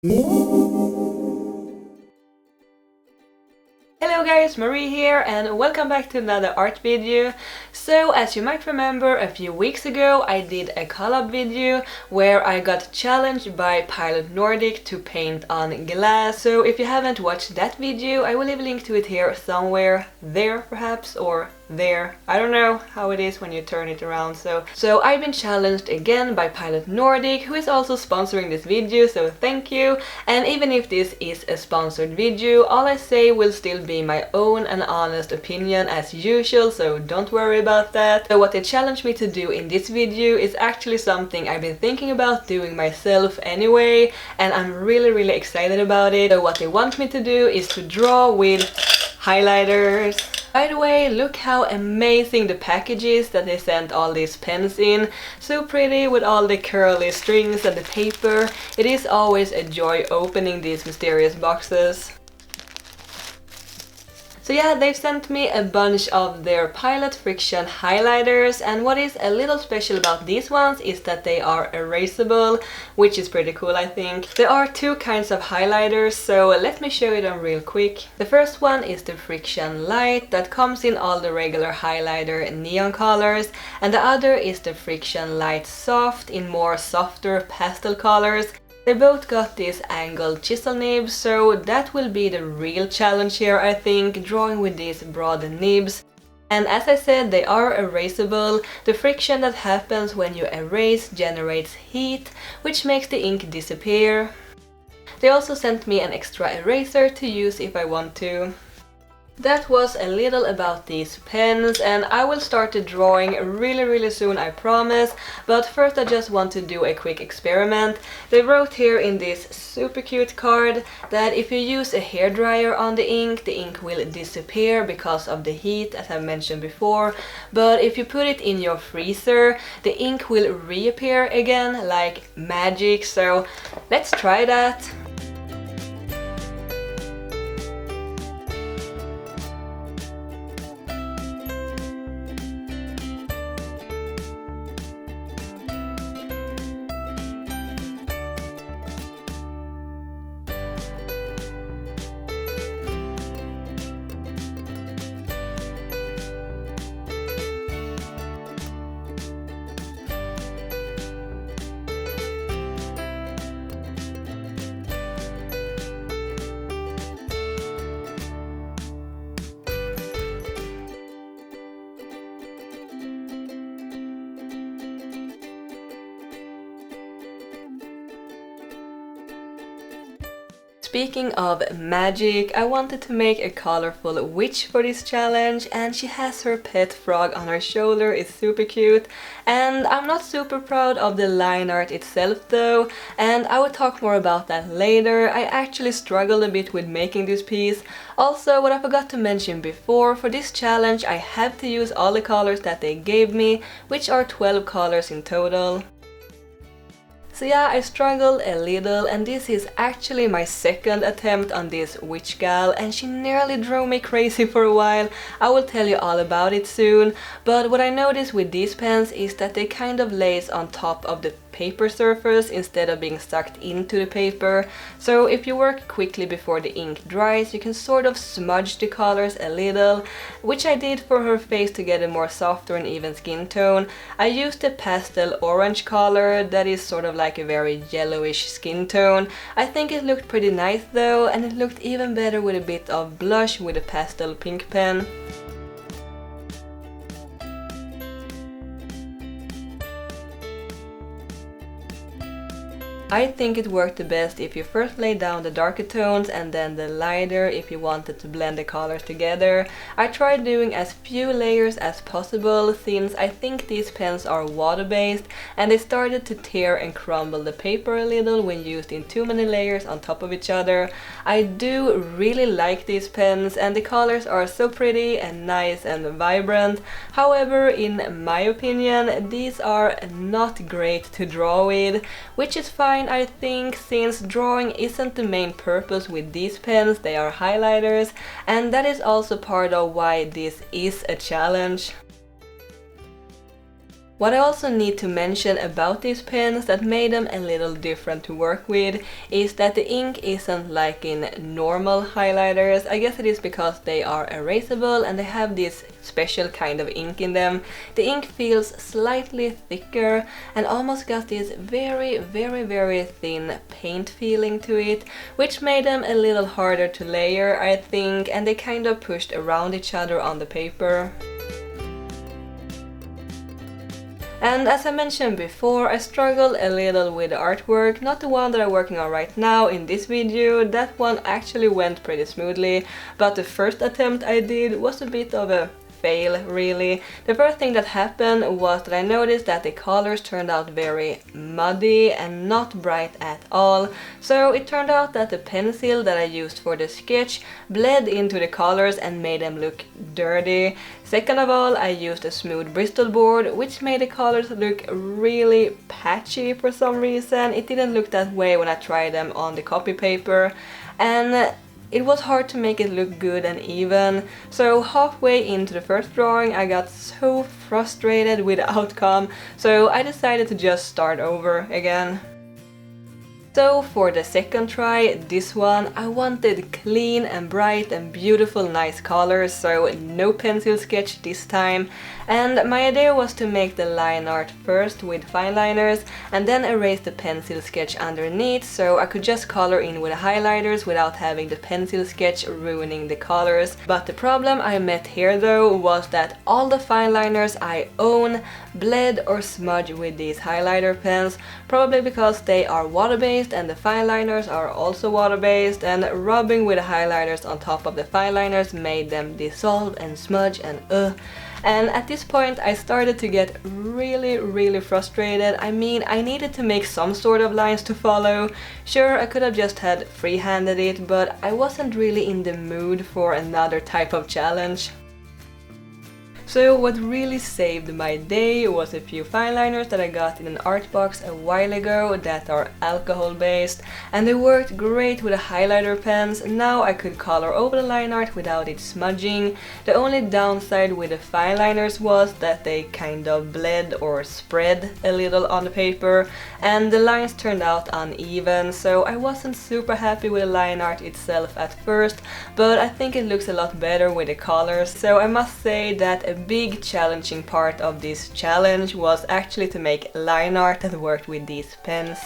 Hello guys, Marie here and welcome back to another art video. So as you might remember, a few weeks ago I did a collab video where I got challenged by Pilot Nordic to paint on glass. So if you haven't watched that video, I will leave a link to it here somewhere, there perhaps, or there. I don't know how it is when you turn it around. So I've been challenged again by Pilot Nordic, who is also sponsoring this video, so thank you. And even if this is a sponsored video, all I say will still be my own and honest opinion as usual, so don't worry about that. So what they challenged me to do in this video is actually something I've been thinking about doing myself anyway, and I'm really excited about it. So what they want me to do is to draw with highlighters. By the way, look how amazing the package is that they sent all these pens in. So pretty with all the curly strings and the paper. It is always a joy opening these mysterious boxes. So yeah, they've sent me a bunch of their Pilot FriXion highlighters, and what is a little special about these ones is that they are erasable, which is pretty cool I think. There are two kinds of highlighters, so let me show you them real quick. The first one is the FriXion Ligt that comes in all the regular highlighter neon colors, and the other is the FriXion Ligt Soft in more softer pastel colors. They both got these angled chisel nibs, so that will be the real challenge here I think, drawing with these broad nibs. And as I said, they are erasable. The friction that happens when you erase generates heat, which makes the ink disappear. They also sent me an extra eraser to use if I want to. That was a little about these pens, and I will start the drawing really soon, I promise. But first I just want to do a quick experiment. They wrote here in this super cute card that if you use a hairdryer on the ink will disappear because of the heat, as I mentioned before. But if you put it in your freezer, the ink will reappear again like magic. So let's try that. Speaking of magic, I wanted to make a colorful witch for this challenge, and she has her pet frog on her shoulder. It's super cute, and I'm not super proud of the line art itself though, and I will talk more about that later. I actually struggled a bit with making this piece. Also, what I forgot to mention before, for this challenge I have to use all the colors that they gave me, which are 12 colors in total. So yeah, I struggled a little, and this is actually my second attempt on this witch gal, and she nearly drove me crazy for a while. I will tell you all about it soon, but what I noticed with these pens is that they kind of lays on top of the paper surface instead of being sucked into the paper. So if you work quickly before the ink dries, you can sort of smudge the colors a little, which I did for her face to get a more softer and even skin tone. I used a pastel orange color that is sort of like a very yellowish skin tone. I think it looked pretty nice though, and it looked even better with a bit of blush with a pastel pink pen. I think it worked the best if you first lay down the darker tones and then the lighter if you wanted to blend the colors together. I tried doing as few layers as possible since I think these pens are water-based and they started to tear and crumble the paper a little when used in too many layers on top of each other. I do really like these pens and the colors are so pretty and nice and vibrant. However, in my opinion, these are not great to draw with, which is fine I think, since drawing isn't the main purpose with these pens, they are highlighters, and that is also part of why this is a challenge. What I also need to mention about these pens that made them a little different to work with is that the ink isn't like in normal highlighters. I guess it is because they are erasable and they have this special kind of ink in them. The ink feels slightly thicker and almost got this very thin paint feeling to it, which made them a little harder to layer, I think, and they kind of pushed around each other on the paper. And as I mentioned before, I struggled a little with the artwork, not the one that I'm working on right now in this video. That one actually went pretty smoothly, but the first attempt I did was a bit of a fail, really. The first thing that happened was that I noticed that the colors turned out very muddy and not bright at all. So it turned out that the pencil that I used for the sketch bled into the colors and made them look dirty. Second of all, I used a smooth Bristol board, which made the colors look really patchy for some reason. It didn't look that way when I tried them on the copy paper, and it was hard to make it look good and even. So halfway into the first drawing I got so frustrated with the outcome, so I decided to just start over again. So for the second try, this one, I wanted clean and bright and beautiful nice colors, so no pencil sketch this time. And my idea was to make the line art first with fineliners and then erase the pencil sketch underneath, so I could just color in with the highlighters without having the pencil sketch ruining the colors. But the problem I met here though was that all the fineliners I own bled or smudged with these highlighter pens, probably because they are water-based and the fineliners are also water-based, and rubbing with the highlighters on top of the fineliners made them dissolve and smudge and And at this point I started to get really frustrated. I mean, I needed to make some sort of lines to follow. Sure, I could have just had free-handed it, but I wasn't really in the mood for another type of challenge. So what really saved my day was a few fineliners that I got in an art box a while ago that are alcohol based, and they worked great with the highlighter pens. Now I could color over the line art without it smudging. The only downside with the fineliners was that they kind of bled or spread a little on the paper, and the lines turned out uneven, so I wasn't super happy with the line art itself at first, but I think it looks a lot better with the colors. So I must say that a big challenging part of this challenge was actually to make line art that worked with these pens.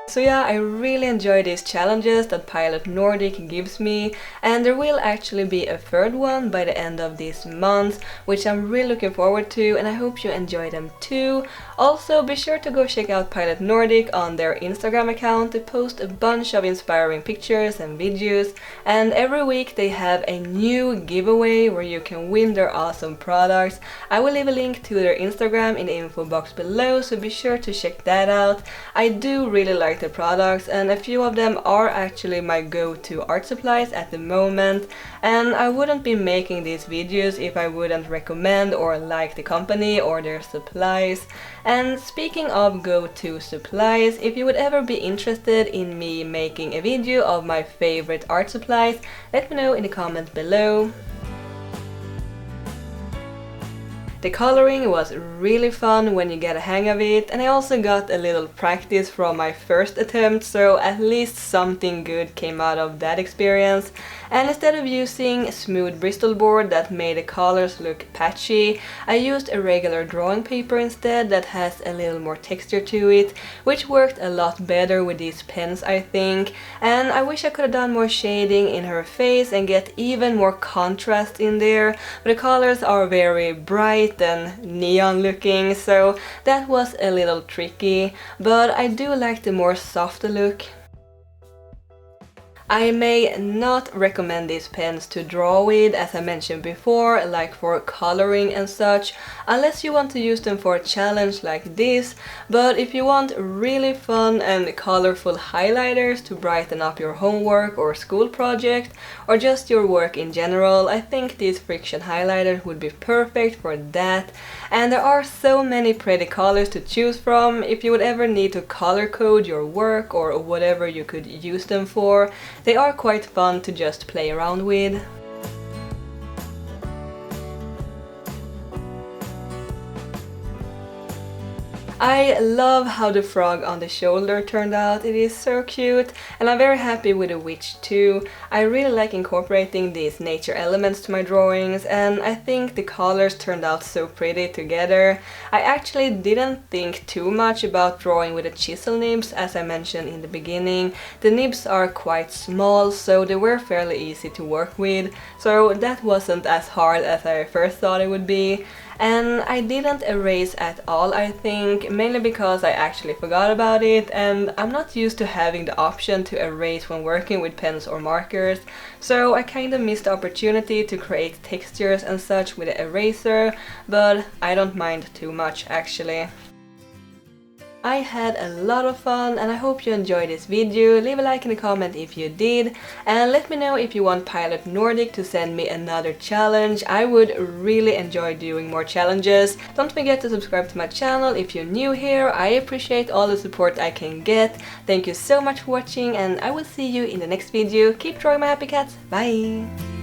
So yeah, I really enjoy these challenges that Pilot Nordic gives me, and there will actually be a third one by the end of this month, which I'm really looking forward to, and I hope you enjoy them too. Also, be sure to go check out Pilot Nordic on their Instagram account. They post a bunch of inspiring pictures and videos, and every week they have a new giveaway where you can win their awesome products. I will leave a link to their Instagram in the info box below, so be sure to check that out. I do really like the products, and a few of them are actually my go-to art supplies at the moment, and I wouldn't be making these videos if I wouldn't recommend or like the company or their supplies. And speaking of go-to supplies, if you would ever be interested in me making a video of my favorite art supplies, let me know in the comment below. The coloring was really fun when you get a hang of it, and I also got a little practice from my first attempt, so at least something good came out of that experience. And instead of using a smooth Bristol board that made the colors look patchy, I used a regular drawing paper instead that has a little more texture to it, which worked a lot better with these pens, I think. And I wish I could have done more shading in her face and get even more contrast in there, but the colors are very bright and neon looking, so that was a little tricky, but I do like the more softer look. I may not recommend these pens to draw with, as I mentioned before, like for coloring and such, unless you want to use them for a challenge like this, but if you want really fun and colorful highlighters to brighten up your homework or school project, or just your work in general, I think these FriXion highlighters would be perfect for that. And there are so many pretty colors to choose from. If you would ever need to color code your work or whatever you could use them for, they are quite fun to just play around with. I love how the frog on the shoulder turned out, it is so cute, and I'm very happy with the witch too. I really like incorporating these nature elements to my drawings, and I think the colors turned out so pretty together. I actually didn't think too much about drawing with the chisel nibs, as I mentioned in the beginning. The nibs are quite small, so they were fairly easy to work with, so that wasn't as hard as I first thought it would be. And I didn't erase at all, I think, mainly because I actually forgot about it, and I'm not used to having the option to erase when working with pens or markers, so I kinda missed the opportunity to create textures and such with the eraser, but I don't mind too much actually. I had a lot of fun and I hope you enjoyed this video. Leave a like in the comment if you did, and let me know if you want Pilot Nordic to send me another challenge. I would really enjoy doing more challenges. Don't forget to subscribe to my channel if you're new here. I appreciate all the support I can get. Thank you so much for watching, and I will see you in the next video. Keep drawing my happy cats. Bye!